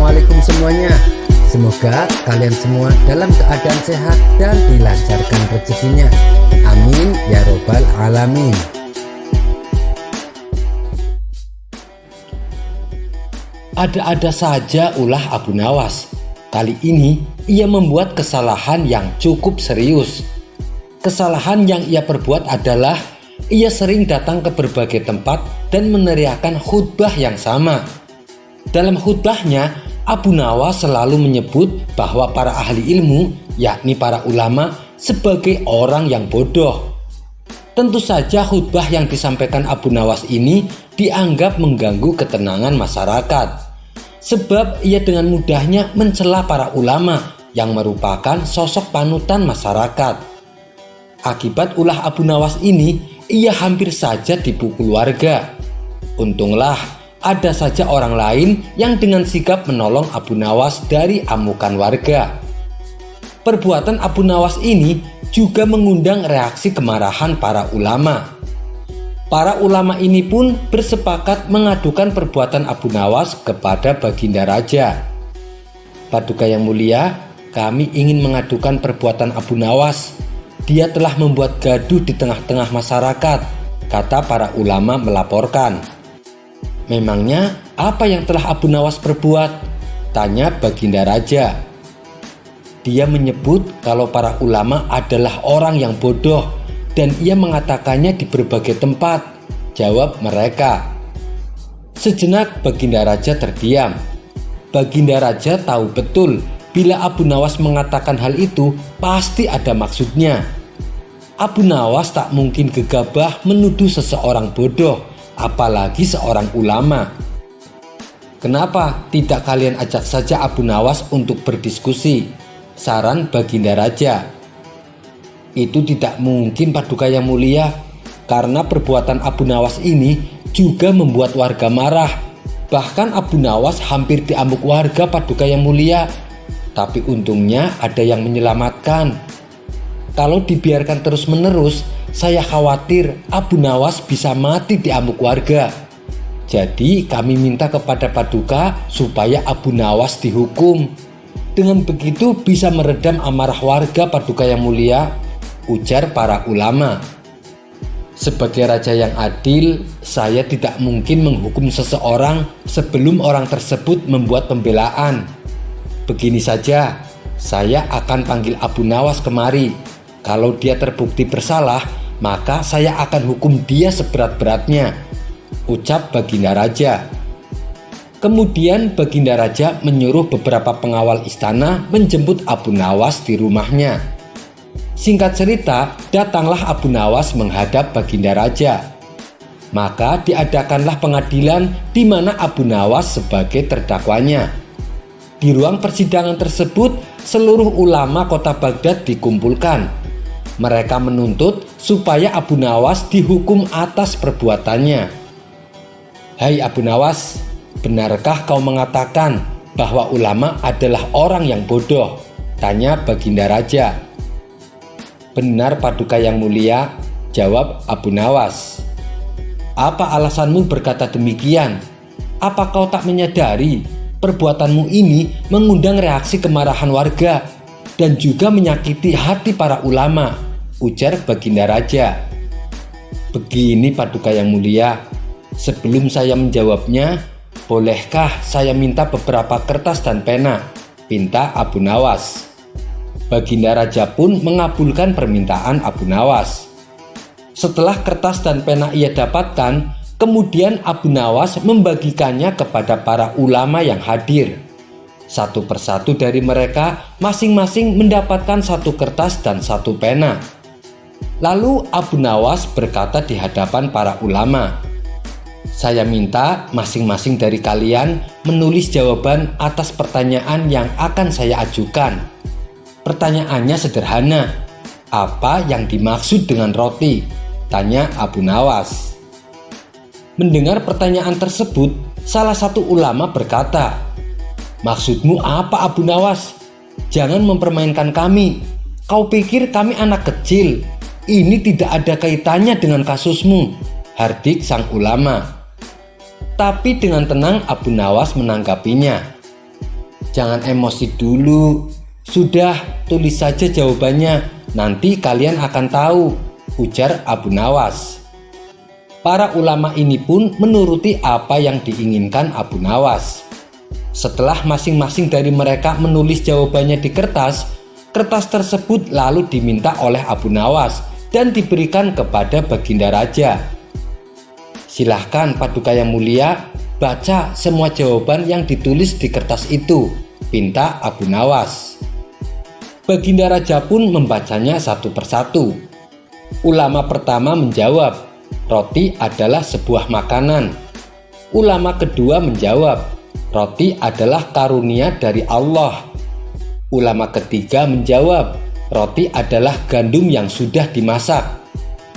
Assalamualaikum semuanya. Semoga kalian semua dalam keadaan sehat dan dilancarkan rezekinya. Amin ya robbal alamin. Ada-ada saja ulah Abu Nawas. Kali ini ia membuat kesalahan yang cukup serius. Kesalahan yang ia perbuat adalah ia sering datang ke berbagai tempat dan meneriakkan khutbah yang sama. Dalam khutbahnya, Abu Nawas selalu menyebut bahwa para ahli ilmu, yakni para ulama, sebagai orang yang bodoh. Tentu saja khutbah yang disampaikan Abu Nawas ini dianggap mengganggu ketenangan masyarakat. Sebab ia dengan mudahnya mencela para ulama yang merupakan sosok panutan masyarakat. Akibat ulah Abu Nawas ini, ia hampir saja dipukul warga. Untunglah ada saja orang lain yang dengan sigap menolong Abu Nawas dari amukan warga. Perbuatan Abu Nawas ini juga mengundang reaksi kemarahan para ulama. Para ulama ini pun bersepakat mengadukan perbuatan Abu Nawas kepada Baginda Raja. Paduka yang mulia, kami ingin mengadukan perbuatan Abu Nawas. Dia telah membuat gaduh di tengah-tengah masyarakat, kata para ulama melaporkan. Memangnya apa yang telah Abu Nawas perbuat? Tanya Baginda Raja. Dia menyebut kalau para ulama adalah orang yang bodoh dan ia mengatakannya di berbagai tempat, jawab mereka. Sejenak Baginda Raja terdiam. Baginda Raja tahu betul bila Abu Nawas mengatakan hal itu pasti ada maksudnya. Abu Nawas tak mungkin gegabah menuduh seseorang bodoh, apalagi seorang ulama. Kenapa tidak kalian ajak saja Abu Nawas untuk berdiskusi? Saran Baginda Raja. Itu tidak mungkin, Paduka yang mulia, karena perbuatan Abu Nawas ini juga membuat warga marah. Bahkan Abu Nawas hampir diamuk warga, Paduka yang mulia. Tapi untungnya ada yang menyelamatkan. Kalau dibiarkan terus-menerus, saya khawatir Abu Nawas bisa mati diamuk warga. Jadi kami minta kepada Paduka supaya Abu Nawas dihukum. Dengan begitu bisa meredam amarah warga, Paduka yang mulia, ujar para ulama. Sebagai raja yang adil, saya tidak mungkin menghukum seseorang sebelum orang tersebut membuat pembelaan. Begini saja, saya akan panggil Abu Nawas kemari. Kalau dia terbukti bersalah, maka saya akan hukum dia seberat-beratnya, ucap Baginda Raja. Kemudian Baginda Raja menyuruh beberapa pengawal istana menjemput Abu Nawas di rumahnya. Singkat cerita, datanglah Abu Nawas menghadap Baginda Raja. Maka diadakanlah pengadilan di mana Abu Nawas sebagai terdakwanya. Di ruang persidangan tersebut, seluruh ulama kota Baghdad dikumpulkan. Mereka menuntut supaya Abu Nawas dihukum atas perbuatannya. Hai Abu Nawas, benarkah kau mengatakan bahwa ulama adalah orang yang bodoh? Tanya Baginda Raja. Benar, Paduka yang mulia, jawab Abu Nawas. Apa alasanmu berkata demikian? Apa kau tak menyadari perbuatanmu ini mengundang reaksi kemarahan warga dan juga menyakiti hati para ulama, ujar Baginda Raja. Begini, Paduka yang mulia, sebelum saya menjawabnya, bolehkah saya minta beberapa kertas dan pena? Pinta Abu Nawas. Baginda Raja pun mengabulkan permintaan Abu Nawas. Setelah kertas dan pena ia dapatkan, kemudian Abu Nawas membagikannya kepada para ulama yang hadir. Satu persatu dari mereka masing-masing mendapatkan satu kertas dan satu pena. Lalu Abu Nawas berkata di hadapan para ulama, saya minta masing-masing dari kalian menulis jawaban atas pertanyaan yang akan saya ajukan. Pertanyaannya sederhana, apa yang dimaksud dengan roti? Tanya Abu Nawas. Mendengar pertanyaan tersebut, salah satu ulama berkata, maksudmu apa Abu Nawas? Jangan mempermainkan kami. Kau pikir kami anak kecil? Ini tidak ada kaitannya dengan kasusmu, hardik sang ulama. Tapi dengan tenang Abu Nawas menanggapinya. Jangan emosi dulu. Sudah, tulis saja jawabannya. Nanti kalian akan tahu, ujar Abu Nawas. Para ulama ini pun menuruti apa yang diinginkan Abu Nawas. Setelah masing-masing dari mereka menulis jawabannya di kertas, kertas tersebut lalu diminta oleh Abu Nawas dan diberikan kepada Baginda Raja. Silahkan Paduka yang mulia, baca semua jawaban yang ditulis di kertas itu, pinta Abu Nawas. Baginda Raja pun membacanya satu persatu. Ulama pertama menjawab, roti adalah sebuah makanan. Ulama kedua menjawab, roti adalah karunia dari Allah. Ulama ketiga menjawab, roti adalah gandum yang sudah dimasak.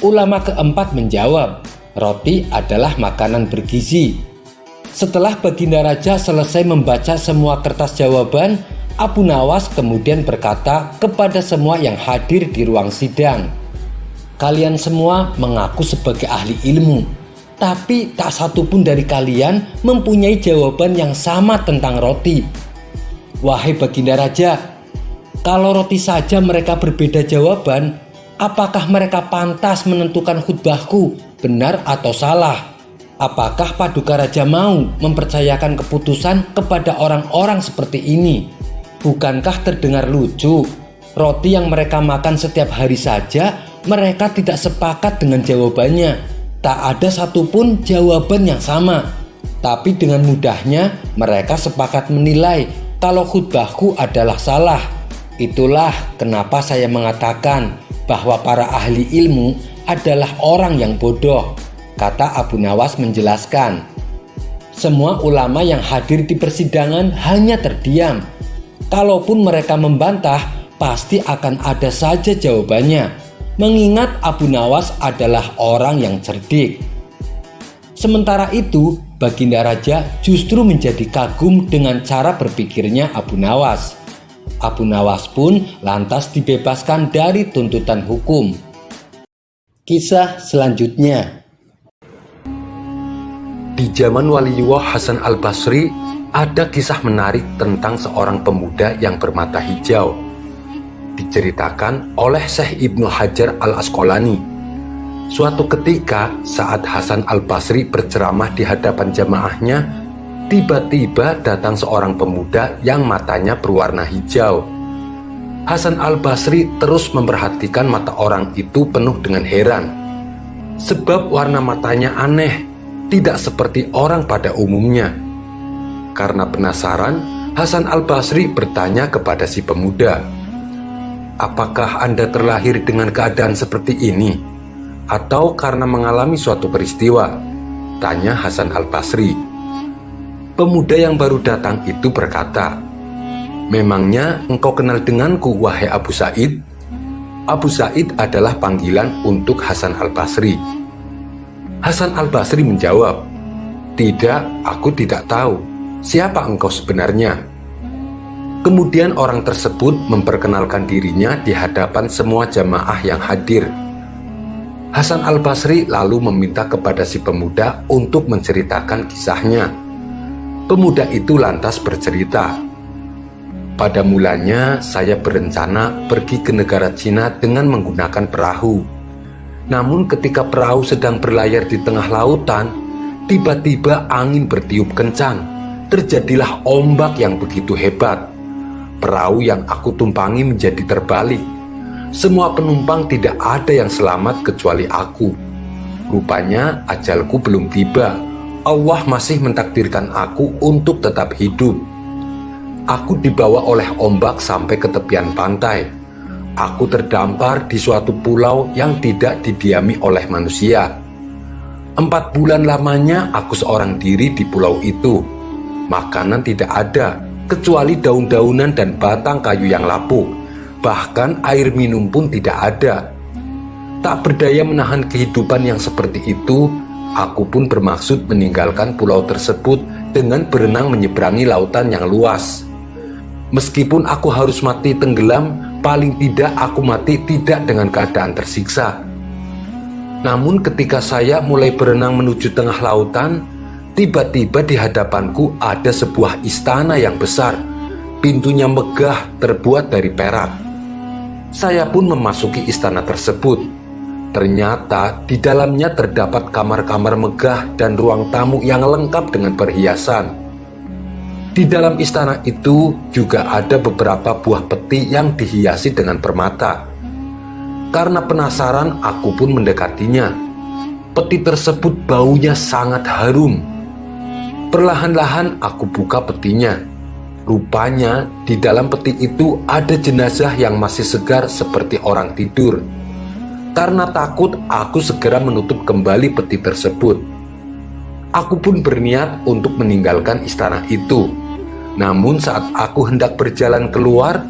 Ulama keempat menjawab, roti adalah makanan bergizi. Setelah Baginda Raja selesai membaca semua kertas jawaban, Abu Nawas kemudian berkata kepada semua yang hadir di ruang sidang, kalian semua mengaku sebagai ahli ilmu, tapi tak satu pun dari kalian mempunyai jawaban yang sama tentang roti. Wahai Baginda Raja, kalau roti saja mereka berbeda jawaban, apakah mereka pantas menentukan khutbahku benar atau salah? Apakah Paduka Raja mau mempercayakan keputusan kepada orang-orang seperti ini? Bukankah terdengar lucu? Roti yang mereka makan setiap hari saja, mereka tidak sepakat dengan jawabannya. Tak ada satupun jawaban yang sama. Tapi dengan mudahnya mereka sepakat menilai kalau khutbahku adalah salah. Itulah kenapa saya mengatakan bahwa para ahli ilmu adalah orang yang bodoh, kata Abu Nawas menjelaskan. Semua ulama yang hadir di persidangan hanya terdiam. Kalaupun mereka membantah, pasti akan ada saja jawabannya, mengingat Abu Nawas adalah orang yang cerdik. Sementara itu, Baginda Raja justru menjadi kagum dengan cara berpikirnya Abu Nawas. Abu Nawas pun lantas dibebaskan dari tuntutan hukum. Kisah selanjutnya. Di zaman Waliullah Hasan Al-Basri, ada kisah menarik tentang seorang pemuda yang bermata hijau. Diceritakan oleh Syekh Ibnu Hajar Al-Asqalani. Suatu ketika saat Hasan Al-Basri berceramah di hadapan jamaahnya, tiba-tiba datang seorang pemuda yang matanya berwarna hijau. Hasan Al-Basri terus memperhatikan mata orang itu penuh dengan heran. Sebab warna matanya aneh, tidak seperti orang pada umumnya. Karena penasaran, Hasan Al-Basri bertanya kepada si pemuda, apakah Anda terlahir dengan keadaan seperti ini? Atau karena mengalami suatu peristiwa? Tanya Hasan Al-Basri. Pemuda yang baru datang itu berkata, memangnya engkau kenal denganku, wahai Abu Sa'id? Abu Sa'id adalah panggilan untuk Hasan Al-Basri. Hasan Al-Basri menjawab, tidak, aku tidak tahu. Siapa engkau sebenarnya? Kemudian orang tersebut memperkenalkan dirinya di hadapan semua jamaah yang hadir. Hasan Al-Basri lalu meminta kepada si pemuda untuk menceritakan kisahnya. Pemuda itu lantas bercerita, pada mulanya saya berencana pergi ke negara Cina dengan menggunakan perahu. Namun ketika perahu sedang berlayar di tengah lautan, tiba-tiba angin bertiup kencang. Terjadilah ombak yang begitu hebat. Perahu yang aku tumpangi menjadi terbalik. Semua penumpang tidak ada yang selamat kecuali aku. Rupanya ajalku belum tiba. Allah masih mentakdirkan aku untuk tetap hidup. Aku dibawa oleh ombak sampai ke tepian pantai. Aku terdampar di suatu pulau yang tidak didiami oleh manusia. 4 bulan lamanya aku seorang diri di pulau itu. Makanan tidak ada, kecuali daun-daunan dan batang kayu yang lapuk. Bahkan air minum pun tidak ada. Tak berdaya menahan kehidupan yang seperti itu, aku pun bermaksud meninggalkan pulau tersebut dengan berenang menyeberangi lautan yang luas. Meskipun aku harus mati tenggelam, paling tidak aku mati tidak dengan keadaan tersiksa. Namun ketika saya mulai berenang menuju tengah lautan, tiba-tiba di hadapanku ada sebuah istana yang besar. Pintunya megah, terbuat dari perak. Saya pun memasuki istana tersebut. Ternyata di dalamnya terdapat kamar-kamar megah dan ruang tamu yang lengkap dengan perhiasan. Di dalam istana itu juga ada beberapa buah peti yang dihiasi dengan permata. Karena penasaran, aku pun mendekatinya. Peti tersebut baunya sangat harum. Perlahan-lahan aku buka petinya. Rupanya di dalam peti itu ada jenazah yang masih segar seperti orang tidur. Karena takut, aku segera menutup kembali peti tersebut. Aku pun berniat untuk meninggalkan istana itu. Namun saat aku hendak berjalan keluar,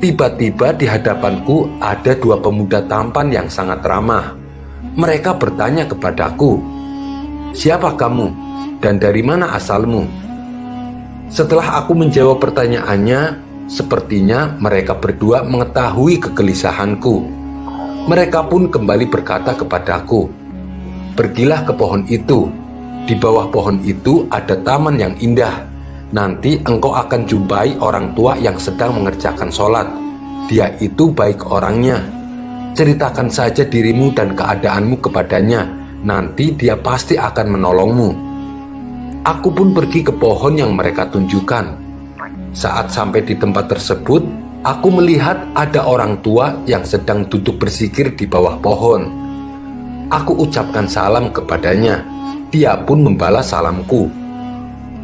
tiba-tiba di hadapanku ada dua pemuda tampan yang sangat ramah. Mereka bertanya kepadaku, "Siapa kamu dan dari mana asalmu?" Setelah aku menjawab pertanyaannya, sepertinya mereka berdua mengetahui kegelisahanku. Mereka pun kembali berkata kepadaku, "Pergilah ke pohon itu. Di bawah pohon itu ada taman yang indah. Nanti engkau akan jumpai orang tua yang sedang mengerjakan sholat. Dia itu baik orangnya. Ceritakan saja dirimu dan keadaanmu kepadanya. Nanti dia pasti akan menolongmu." Aku pun pergi ke pohon yang mereka tunjukkan. Saat sampai di tempat tersebut, aku melihat ada orang tua yang sedang duduk berzikir di bawah pohon. Aku ucapkan salam kepadanya. Dia pun membalas salamku.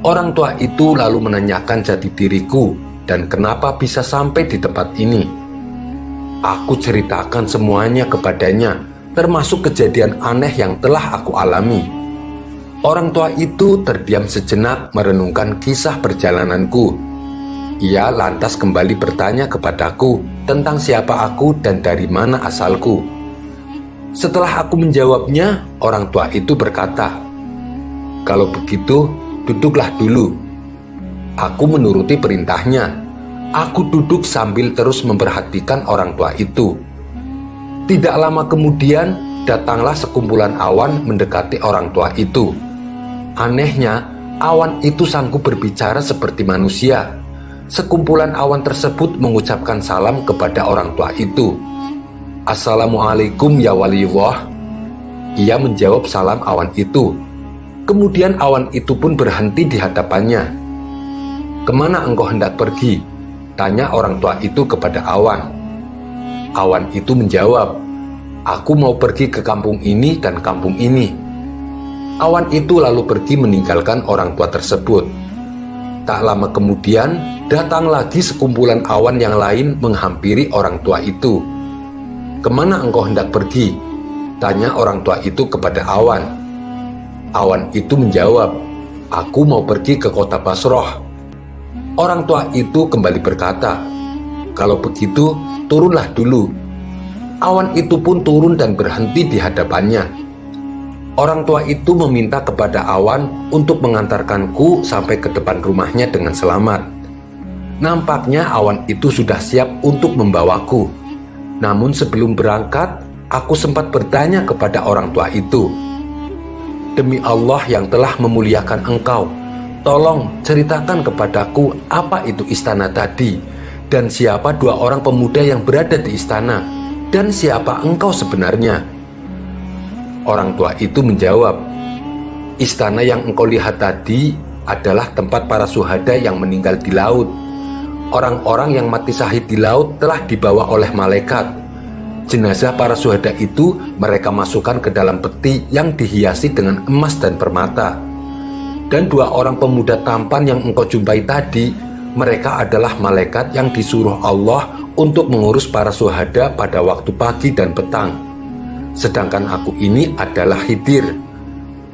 Orang tua itu lalu menanyakan jati diriku dan kenapa bisa sampai di tempat ini. Aku ceritakan semuanya kepadanya, termasuk kejadian aneh yang telah aku alami. Orang tua itu terdiam sejenak merenungkan kisah perjalananku. Ia lantas kembali bertanya kepadaku tentang siapa aku dan dari mana asalku. Setelah aku menjawabnya, orang tua itu berkata, "Kalau begitu, duduklah dulu." Aku menuruti perintahnya. Aku duduk sambil terus memperhatikan orang tua itu. Tidak lama kemudian, datanglah sekumpulan awan mendekati orang tua itu. Anehnya, awan itu sanggup berbicara seperti manusia. Sekumpulan awan tersebut mengucapkan salam kepada orang tua itu. "Assalamualaikum ya waliyullah." Ia menjawab salam awan itu. Kemudian awan itu pun berhenti di hadapannya. "Kemana engkau hendak pergi?" tanya orang tua itu kepada awan. Awan itu menjawab, "Aku mau pergi ke kampung ini dan kampung ini." Awan itu lalu pergi meninggalkan orang tua tersebut. Tak lama kemudian, datang lagi sekumpulan awan yang lain menghampiri orang tua itu. "Kemana engkau hendak pergi?" tanya orang tua itu kepada awan. Awan itu menjawab, "Aku mau pergi ke kota Basroh." Orang tua itu kembali berkata, "Kalau begitu, turunlah dulu." Awan itu pun turun dan berhenti di hadapannya. Orang tua itu meminta kepada awan untuk mengantarkanku sampai ke depan rumahnya dengan selamat. Nampaknya awan itu sudah siap untuk membawaku. Namun sebelum berangkat, aku sempat bertanya kepada orang tua itu, "Demi Allah yang telah memuliakan engkau, tolong ceritakan kepadaku apa itu istana tadi, dan siapa dua orang pemuda yang berada di istana, dan siapa engkau sebenarnya?" Orang tua itu menjawab, "Istana yang engkau lihat tadi adalah tempat para syuhada yang meninggal di laut. Orang-orang yang mati syahid di laut telah dibawa oleh malaikat. Jenazah para syuhada itu mereka masukkan ke dalam peti yang dihiasi dengan emas dan permata. Dan dua orang pemuda tampan yang engkau jumpai tadi, mereka adalah malaikat yang disuruh Allah untuk mengurus para syuhada pada waktu pagi dan petang. Sedangkan aku ini adalah Khidir.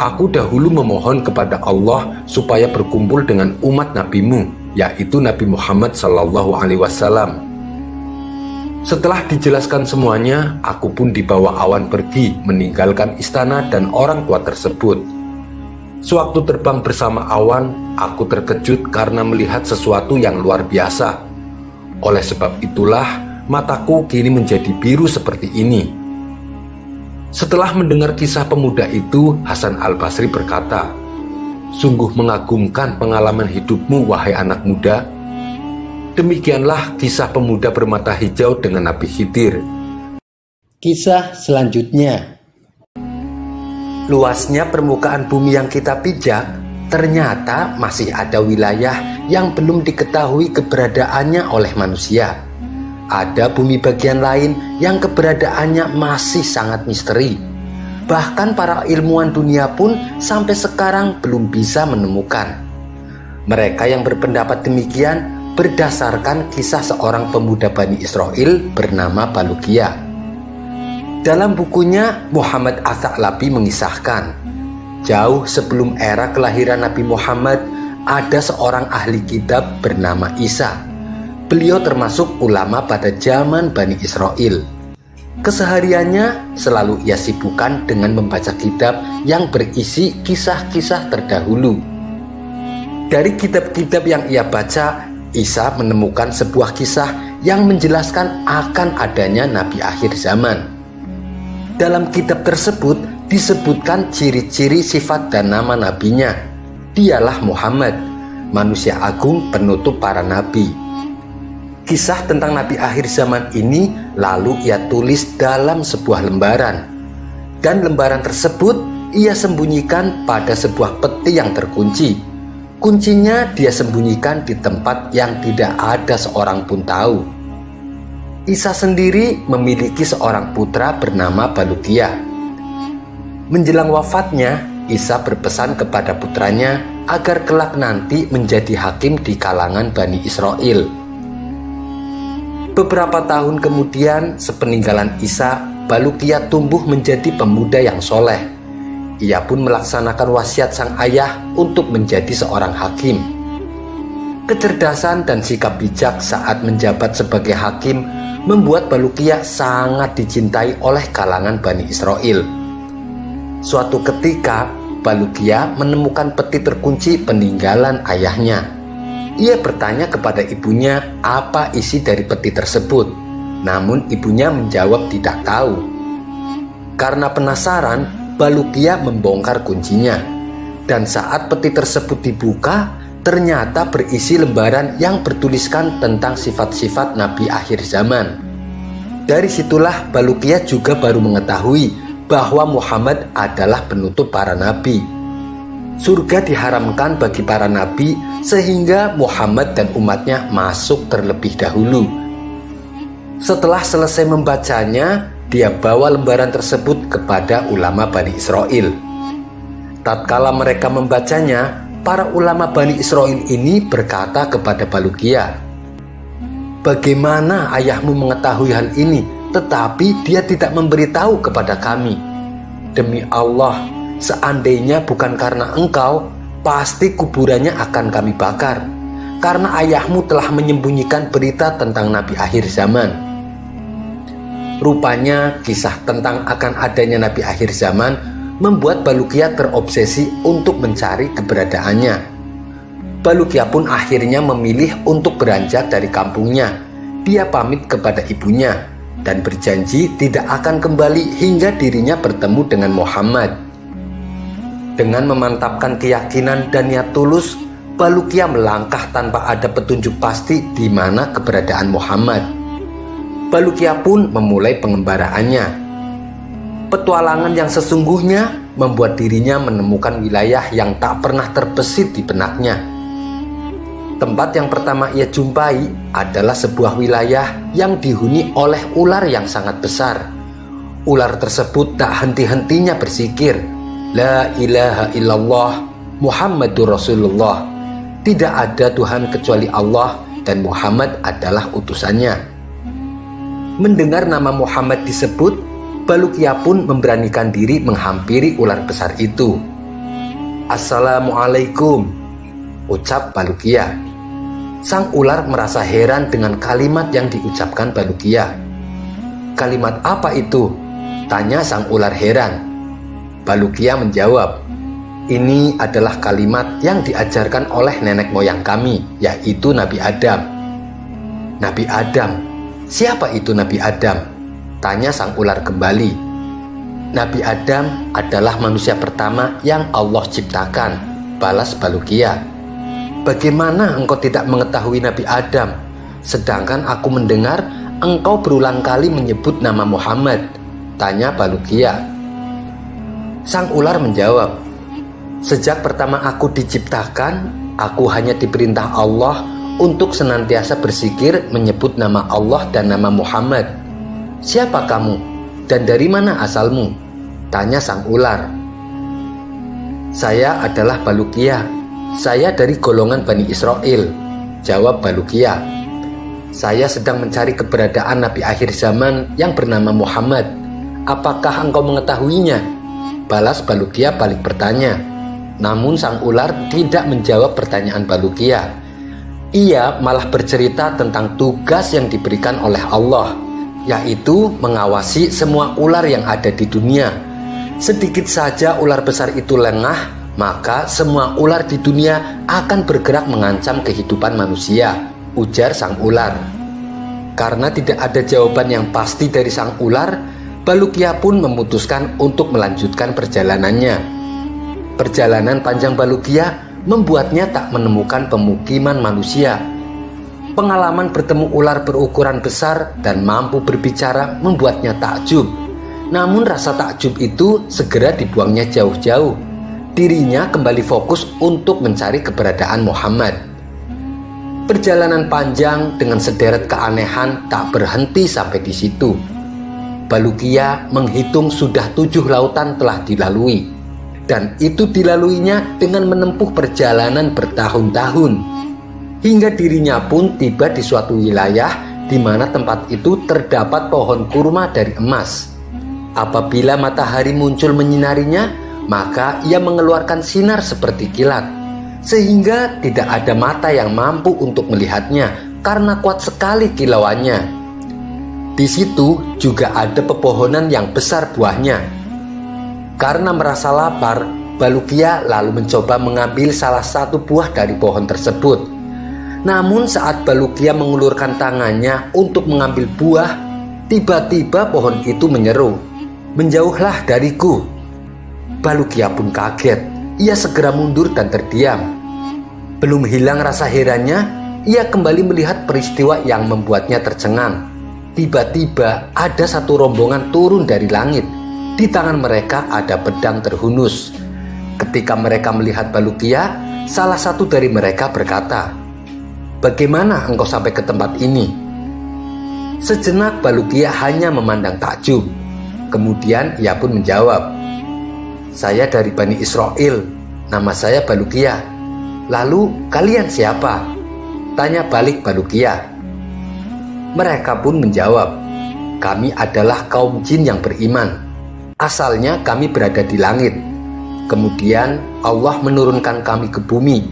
Aku dahulu memohon kepada Allah supaya berkumpul dengan umat nabimu, yaitu Nabi Muhammad SAW. Setelah dijelaskan semuanya, aku pun dibawa awan pergi meninggalkan istana dan orang tua tersebut. Sewaktu terbang bersama awan, aku terkejut karena melihat sesuatu yang luar biasa. Oleh sebab itulah, mataku kini menjadi biru seperti ini. Setelah mendengar kisah pemuda itu, Hasan Al-Basri berkata, "Sungguh mengagumkan pengalaman hidupmu, wahai anak muda." Demikianlah kisah pemuda bermata hijau dengan Nabi Khidir. Kisah selanjutnya. Luasnya permukaan bumi yang kita pijak, ternyata masih ada wilayah yang belum diketahui keberadaannya oleh manusia. Ada bumi bagian lain yang keberadaannya masih sangat misteri. Bahkan para ilmuwan dunia pun sampai sekarang belum bisa menemukan. Mereka yang berpendapat demikian berdasarkan kisah seorang pemuda Bani Israel bernama Balukia. Dalam bukunya, Muhammad Ats-Tsalabi mengisahkan, jauh sebelum era kelahiran Nabi Muhammad, ada seorang ahli kitab bernama Isa. Beliau termasuk ulama pada zaman Bani Israel. Kesehariannya selalu ia sibukkan dengan membaca kitab yang berisi kisah-kisah terdahulu. Dari kitab-kitab yang ia baca, Isa menemukan sebuah kisah yang menjelaskan akan adanya Nabi akhir zaman. Dalam kitab tersebut disebutkan ciri-ciri sifat dan nama nabinya. Dialah Muhammad, manusia agung penutup para nabi. Kisah tentang nabi akhir zaman ini lalu ia tulis dalam sebuah lembaran. Dan lembaran tersebut ia sembunyikan pada sebuah peti yang terkunci. Kuncinya dia sembunyikan di tempat yang tidak ada seorang pun tahu. Isa sendiri memiliki seorang putra bernama Balukia. Menjelang wafatnya, Isa berpesan kepada putranya agar kelak nanti menjadi hakim di kalangan Bani Israel. Beberapa tahun kemudian, sepeninggalan Isa, Balukia tumbuh menjadi pemuda yang soleh. Ia pun melaksanakan wasiat sang ayah untuk menjadi seorang hakim. Kecerdasan dan sikap bijak saat menjabat sebagai hakim membuat Balukia sangat dicintai oleh kalangan Bani Israel. Suatu ketika, Balukia menemukan peti terkunci peninggalan ayahnya. Ia bertanya kepada ibunya apa isi dari peti tersebut, namun ibunya menjawab tidak tahu. Karena penasaran, Balukia membongkar kuncinya, dan saat peti tersebut dibuka, ternyata berisi lembaran yang bertuliskan tentang sifat-sifat Nabi akhir zaman. Dari situlah Balukia juga baru mengetahui bahwa Muhammad adalah penutup para nabi. Surga diharamkan bagi para nabi sehingga Muhammad dan umatnya masuk terlebih dahulu. Setelah selesai membacanya, dia bawa lembaran tersebut kepada ulama Bani Israel. Tatkala mereka membacanya, para ulama Bani Israel ini berkata kepada Balukia, "Bagaimana ayahmu mengetahui hal ini, tetapi dia tidak memberitahu kepada kami? Demi Allah, seandainya bukan karena engkau, pasti kuburannya akan kami bakar, karena ayahmu telah menyembunyikan berita tentang Nabi akhir zaman." Rupanya kisah tentang akan adanya Nabi akhir zaman membuat Balukia terobsesi untuk mencari keberadaannya. Balukia pun akhirnya memilih untuk beranjak dari kampungnya. Dia pamit kepada ibunya dan berjanji tidak akan kembali hingga dirinya bertemu dengan Muhammad. Dengan memantapkan keyakinan dan niat tulus, Balukia melangkah tanpa ada petunjuk pasti di mana keberadaan Muhammad. Balukia pun memulai pengembaraannya. Petualangan yang sesungguhnya membuat dirinya menemukan wilayah yang tak pernah terbesit di benaknya. Tempat yang pertama ia jumpai adalah sebuah wilayah yang dihuni oleh ular yang sangat besar. Ular tersebut tak henti-hentinya berzikir, "La ilaha illallah, Muhammadur Rasulullah." Tidak ada Tuhan kecuali Allah dan Muhammad adalah utusannya. Mendengar nama Muhammad disebut, Balukia pun memberanikan diri menghampiri ular besar itu. "Assalamualaikum," ucap Balukia. Sang ular merasa heran dengan kalimat yang diucapkan Balukia. "Kalimat apa itu?" tanya sang ular heran. Balukia menjawab, "Ini adalah kalimat yang diajarkan oleh nenek moyang kami, yaitu Nabi Adam." "Nabi Adam? Siapa itu Nabi Adam?" tanya sang ular kembali. "Nabi Adam adalah manusia pertama yang Allah ciptakan," balas Balukia. "Bagaimana engkau tidak mengetahui Nabi Adam? sedangkan aku mendengar engkau berulang kali menyebut nama Muhammad?" tanya Baluqiyah. Sang ular menjawab, "Sejak pertama aku diciptakan, aku hanya diperintah Allah untuk senantiasa berzikir menyebut nama Allah dan nama Muhammad. Siapa kamu dan dari mana asalmu?" tanya sang ular. "Saya adalah Baluqiyah. Saya dari golongan Bani Israel," jawab Baluqiyah. "Saya sedang mencari keberadaan Nabi akhir zaman yang bernama Muhammad. Apakah engkau mengetahuinya?" balas Baluqiyah balik bertanya. Namun sang ular tidak menjawab pertanyaan Baluqiyah. Ia malah bercerita tentang tugas yang diberikan oleh Allah, yaitu mengawasi semua ular yang ada di dunia. Sedikit saja ular besar itu lengah, maka semua ular di dunia akan bergerak mengancam kehidupan manusia, ujar sang ular. Karena tidak ada jawaban yang pasti dari sang ular, Baluqiyah pun memutuskan untuk melanjutkan perjalanannya. Perjalanan panjang Baluqiyah membuatnya tak menemukan pemukiman manusia. Pengalaman bertemu ular berukuran besar dan mampu berbicara membuatnya takjub. Namun rasa takjub itu segera dibuangnya jauh-jauh. Dirinya kembali fokus untuk mencari keberadaan Muhammad. Perjalanan panjang dengan sederet keanehan tak berhenti sampai di situ. Baluqiyah menghitung sudah 7 lautan telah dilalui. Dan itu dilaluinya dengan menempuh perjalanan bertahun-tahun. Hingga dirinya pun tiba di suatu wilayah di mana tempat itu terdapat pohon kurma dari emas. Apabila matahari muncul menyinarinya, maka ia mengeluarkan sinar seperti kilat, sehingga tidak ada mata yang mampu untuk melihatnya karena kuat sekali kilauannya. Di situ juga ada pepohonan yang besar buahnya. Karena merasa lapar, Baluqiyah lalu mencoba mengambil salah satu buah dari pohon tersebut. Namun saat Baluqiyah mengulurkan tangannya untuk mengambil buah, tiba-tiba pohon itu menyeru, "Menjauhlah dariku." Baluqiyah pun kaget. Ia segera mundur dan terdiam. Belum hilang rasa herannya, ia kembali melihat peristiwa yang membuatnya tercengang. Tiba-tiba ada satu rombongan turun dari langit. Di tangan mereka ada pedang terhunus. Ketika mereka melihat Baluqiyah, salah satu dari mereka berkata, "Bagaimana engkau sampai ke tempat ini?" Sejenak Baluqiyah hanya memandang takjub. Kemudian ia pun menjawab, "Saya dari Bani Israel. Nama saya Baluqiyah." "Lalu kalian siapa?" tanya balik Baluqiyah. Mereka pun menjawab, "Kami adalah kaum jin yang beriman. Asalnya kami berada di langit. Kemudian Allah menurunkan kami ke bumi.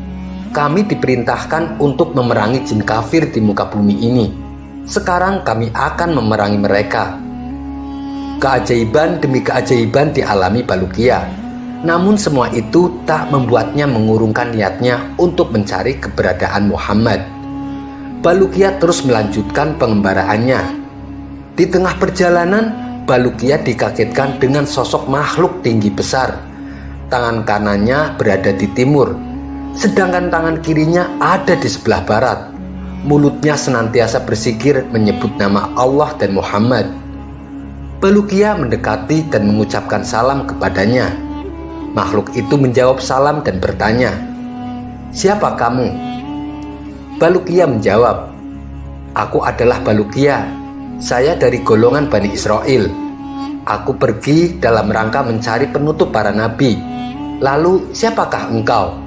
Kami diperintahkan untuk memerangi jin kafir di muka bumi ini. Sekarang kami akan memerangi mereka." Keajaiban demi keajaiban dialami Baluqiyah. Namun semua itu tak membuatnya mengurungkan niatnya untuk mencari keberadaan Muhammad. Baluqiyah terus melanjutkan pengembaraannya. Di tengah perjalanan, Baluqiyah dikagetkan dengan sosok makhluk tinggi besar. Tangan kanannya berada di timur, sedangkan tangan kirinya ada di sebelah barat. Mulutnya senantiasa berzikir menyebut nama Allah dan Muhammad. Baluqiyah mendekati dan mengucapkan salam kepadanya. Makhluk itu menjawab salam dan bertanya, "Siapa kamu?" Baluqiyah menjawab, "Aku adalah Baluqiyah. Saya dari golongan Bani Israel. Aku pergi dalam rangka mencari penutup para nabi. Lalu siapakah engkau?"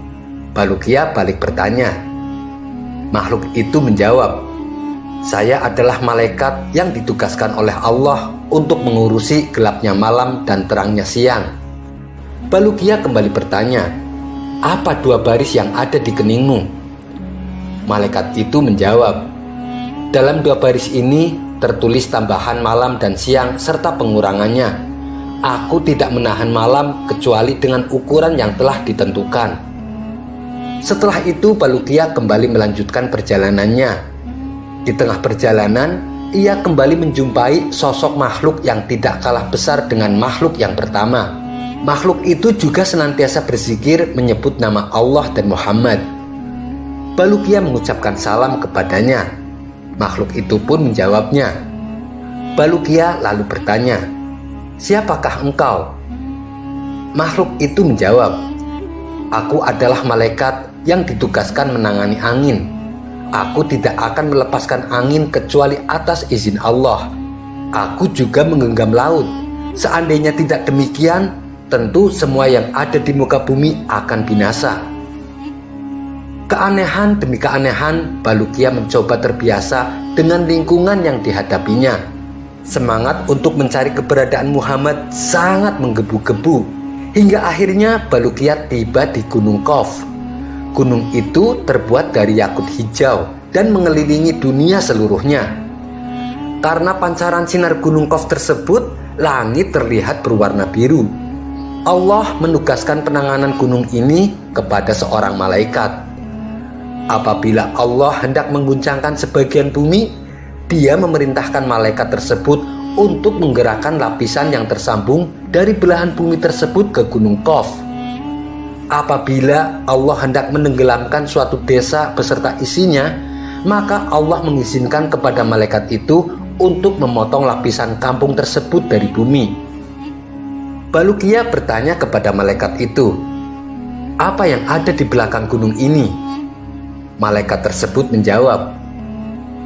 Baluqiyah balik bertanya. Makhluk itu menjawab, "Saya adalah malaikat yang ditugaskan oleh Allah untuk mengurusi gelapnya malam dan terangnya siang." Baluqiyah kembali bertanya, "Apa 2 baris yang ada di keningmu?" Malaikat itu menjawab, "Dalam 2 baris ini tertulis tambahan malam dan siang serta pengurangannya. Aku tidak menahan malam kecuali dengan ukuran yang telah ditentukan." Setelah itu Baluqiyah kembali melanjutkan perjalanannya. Di tengah perjalanan, ia kembali menjumpai sosok makhluk yang tidak kalah besar dengan makhluk yang pertama. Makhluk itu juga senantiasa berzikir menyebut nama Allah dan Muhammad. Baluqiyah mengucapkan salam kepadanya. Makhluk itu pun menjawabnya. Balukia lalu bertanya, "Siapakah engkau?" Makhluk itu menjawab, "Aku adalah malaikat yang ditugaskan menangani angin. Aku tidak akan melepaskan angin kecuali atas izin Allah. Aku juga menggenggam laut. Seandainya tidak demikian, tentu semua yang ada di muka bumi akan binasa." Keanehan demi keanehan, Balukia mencoba terbiasa dengan lingkungan yang dihadapinya. Semangat untuk mencari keberadaan Muhammad sangat menggebu-gebu, hingga akhirnya Balukia tiba di Gunung Qaf. Gunung itu terbuat dari yakut hijau dan mengelilingi dunia seluruhnya. Karena pancaran sinar Gunung Qaf tersebut, langit terlihat berwarna biru. Allah menugaskan penanganan gunung ini kepada seorang malaikat. Apabila Allah hendak mengguncangkan sebagian bumi, Dia memerintahkan malaikat tersebut untuk menggerakkan lapisan yang tersambung dari belahan bumi tersebut ke Gunung Qaf. Apabila Allah hendak menenggelamkan suatu desa beserta isinya, maka Allah mengizinkan kepada malaikat itu untuk memotong lapisan kampung tersebut dari bumi. Balukia bertanya kepada malaikat itu, "Apa yang ada di belakang gunung ini?" Malaikat tersebut menjawab,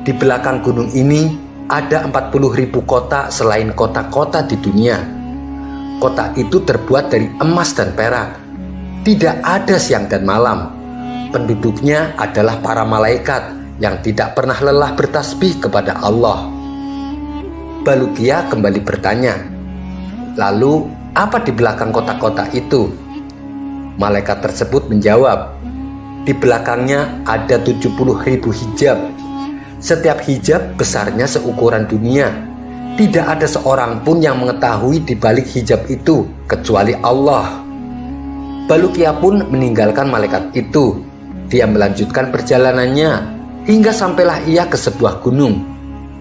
"Di belakang gunung ini ada 40.000 kota selain kota-kota di dunia. Kota itu terbuat dari emas dan perak. Tidak ada siang dan malam. Penduduknya adalah para malaikat yang tidak pernah lelah bertasbih kepada Allah." Balukia kembali bertanya, "Lalu apa di belakang kota-kota itu?" Malaikat tersebut menjawab, "Di belakangnya ada 70.000 hijab. Setiap hijab besarnya seukuran dunia. Tidak ada seorang pun yang mengetahui di balik hijab itu kecuali Allah." Balukia pun meninggalkan malaikat itu. Dia melanjutkan perjalanannya hingga sampailah ia ke sebuah gunung.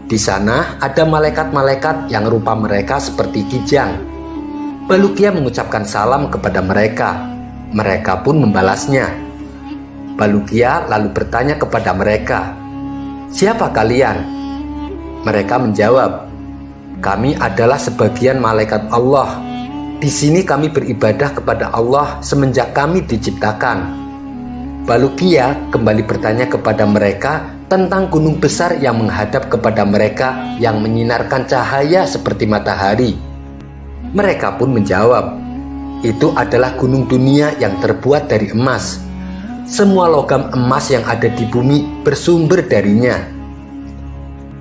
Di sana ada malaikat-malaikat yang rupa mereka seperti kijang. Balukia mengucapkan salam kepada mereka. Mereka pun membalasnya. Balukia lalu bertanya kepada mereka, "Siapa kalian?" Mereka menjawab, "Kami adalah sebagian malaikat Allah. Di sini kami beribadah kepada Allah semenjak kami diciptakan." Balukia kembali bertanya kepada mereka tentang gunung besar yang menghadap kepada mereka yang menyinarkan cahaya seperti matahari. Mereka pun menjawab, "Itu adalah gunung dunia yang terbuat dari emas. Semua logam emas yang ada di bumi bersumber darinya."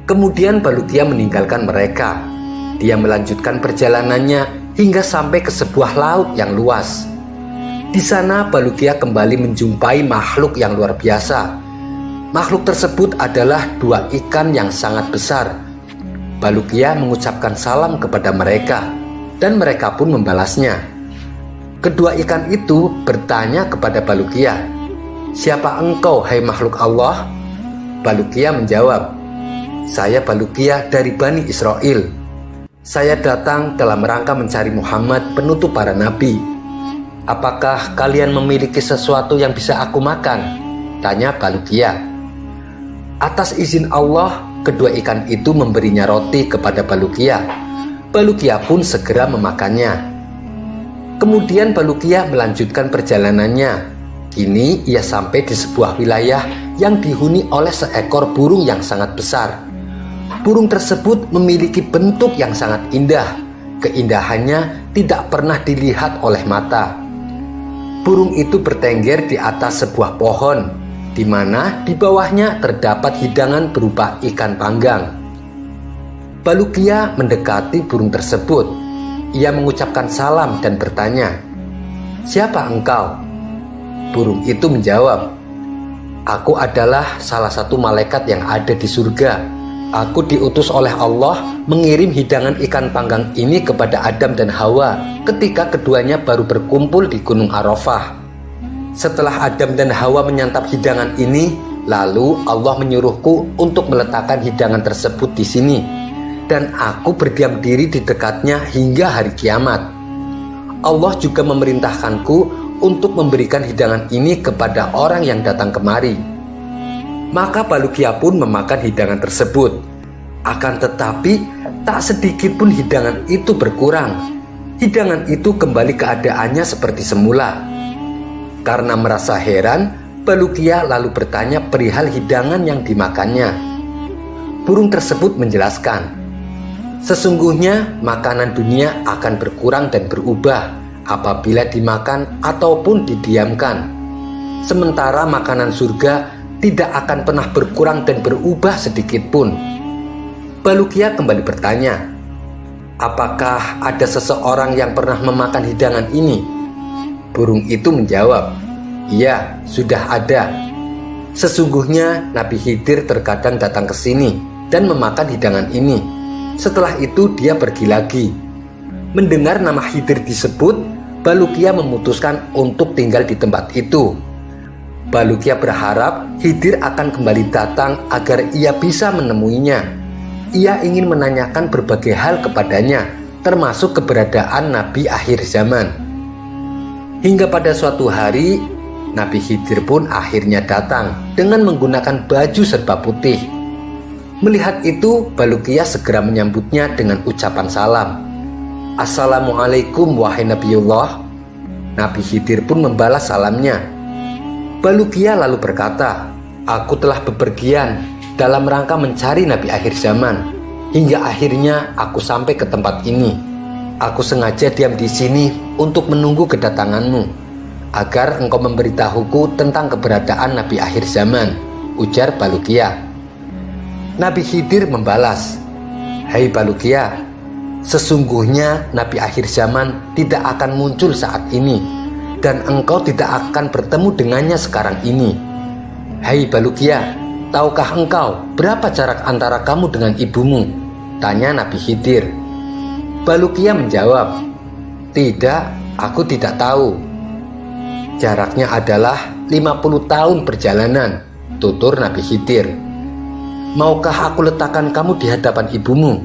Kemudian Balukia meninggalkan mereka. Dia melanjutkan perjalanannya hingga sampai ke sebuah laut yang luas. Di sana Balukia kembali menjumpai makhluk yang luar biasa. Makhluk tersebut adalah 2 ikan yang sangat besar. Balukia mengucapkan salam kepada mereka, dan mereka pun membalasnya. Kedua ikan itu bertanya kepada Balukia, "Siapa engkau, hai makhluk Allah?" Balukia menjawab, "Saya Balukia dari Bani Israel. Saya datang dalam rangka mencari Muhammad, penutup para nabi. Apakah kalian memiliki sesuatu yang bisa aku makan?" tanya Balukia. Atas izin Allah, kedua ikan itu memberinya roti kepada Balukia. Balukia pun segera memakannya. Kemudian Balukia melanjutkan perjalanannya. Kini ia sampai di sebuah wilayah yang dihuni oleh seekor burung yang sangat besar. Burung tersebut memiliki bentuk yang sangat indah. Keindahannya tidak pernah dilihat oleh mata. Burung itu bertengger di atas sebuah pohon, di mana di bawahnya terdapat hidangan berupa ikan panggang. Balukia mendekati burung tersebut. Ia mengucapkan salam dan bertanya, "Siapa engkau?" Burung itu menjawab, "Aku adalah salah satu malaikat yang ada di surga. Aku diutus oleh Allah mengirim hidangan ikan panggang ini kepada Adam dan Hawa ketika keduanya baru berkumpul di Gunung Arafah. Setelah Adam dan Hawa menyantap hidangan ini, lalu Allah menyuruhku untuk meletakkan hidangan tersebut di sini, dan aku berdiam diri di dekatnya hingga hari kiamat. Allah juga memerintahkanku untuk memberikan hidangan ini kepada orang yang datang kemari." Maka Balukia pun memakan hidangan tersebut. Akan tetapi tak sedikit pun hidangan itu berkurang. Hidangan itu kembali keadaannya seperti semula. Karena merasa heran, Balukia lalu bertanya perihal hidangan yang dimakannya. Burung tersebut menjelaskan, sesungguhnya makanan dunia akan berkurang dan berubah apabila dimakan ataupun didiamkan. Sementara makanan surga tidak akan pernah berkurang dan berubah sedikit pun. Balukia kembali bertanya, apakah ada seseorang yang pernah memakan hidangan ini? Burung itu menjawab, iya, sudah ada. Sesungguhnya Nabi Khidir terkadang datang ke sini dan memakan hidangan ini. Setelah itu dia pergi lagi. Mendengar nama Khidir disebut, Balukia memutuskan untuk tinggal di tempat itu. Balukia berharap Khidir akan kembali datang agar ia bisa menemuinya. Ia ingin menanyakan berbagai hal kepadanya, termasuk keberadaan Nabi akhir zaman. Hingga pada suatu hari, Nabi Khidir pun akhirnya datang dengan menggunakan baju serba putih. Melihat itu, Balukia segera menyambutnya dengan ucapan salam. Assalamualaikum wahai Nabiullah. Nabi Khidir pun membalas salamnya. Balukia lalu berkata, aku telah bepergian dalam rangka mencari Nabi akhir zaman. Hingga akhirnya aku sampai ke tempat ini. Aku sengaja diam di sini untuk menunggu kedatanganmu, agar engkau memberitahuku tentang keberadaan Nabi akhir zaman, ujar Balukia. Nabi Khidir membalas, hai Balukia, sesungguhnya Nabi akhir zaman tidak akan muncul saat ini, dan engkau tidak akan bertemu dengannya sekarang ini. Hai Balukia, tahukah engkau berapa jarak antara kamu dengan ibumu? Tanya Nabi Khidir. Balukia menjawab, tidak, aku tidak tahu. Jaraknya adalah 50 tahun perjalanan, tutur Nabi Khidir. Maukah aku letakkan kamu di hadapan ibumu?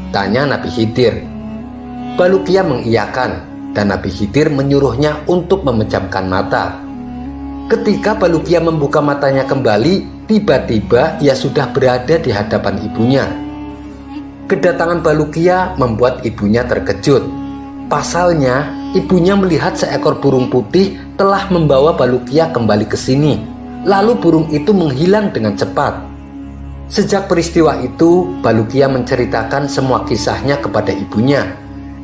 Tanya Nabi Khidir. Balukia mengiyakan, dan Nabi Khidir menyuruhnya untuk memejamkan mata. Ketika Balukia membuka matanya kembali, tiba-tiba ia sudah berada di hadapan ibunya. Kedatangan Balukia membuat ibunya terkejut. Pasalnya, ibunya melihat seekor burung putih telah membawa Balukia kembali ke sini. Lalu burung itu menghilang dengan cepat. Sejak peristiwa itu, Balukia menceritakan semua kisahnya kepada ibunya.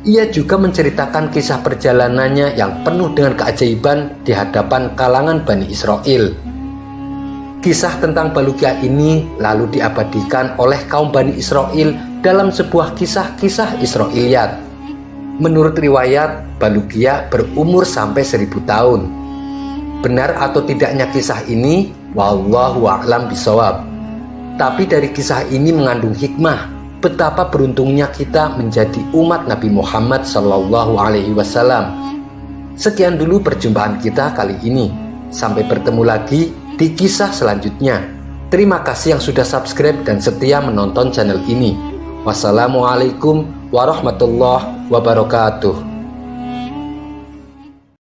Ia juga menceritakan kisah perjalanannya yang penuh dengan keajaiban di hadapan kalangan Bani Israel. Kisah tentang Balukia ini lalu diabadikan oleh kaum Bani Israel dalam sebuah kisah-kisah Israiliyat. Menurut riwayat, Balukia berumur sampai 1000 tahun. Benar atau tidaknya kisah ini, wallahu a'lam bishawab. Tapi dari kisah ini mengandung hikmah betapa beruntungnya kita menjadi umat Nabi Muhammad SAW. Sekian dulu perjumpaan kita kali ini. Sampai bertemu lagi di kisah selanjutnya. Terima kasih yang sudah subscribe dan setia menonton channel ini. Wassalamualaikum warahmatullahi wabarakatuh.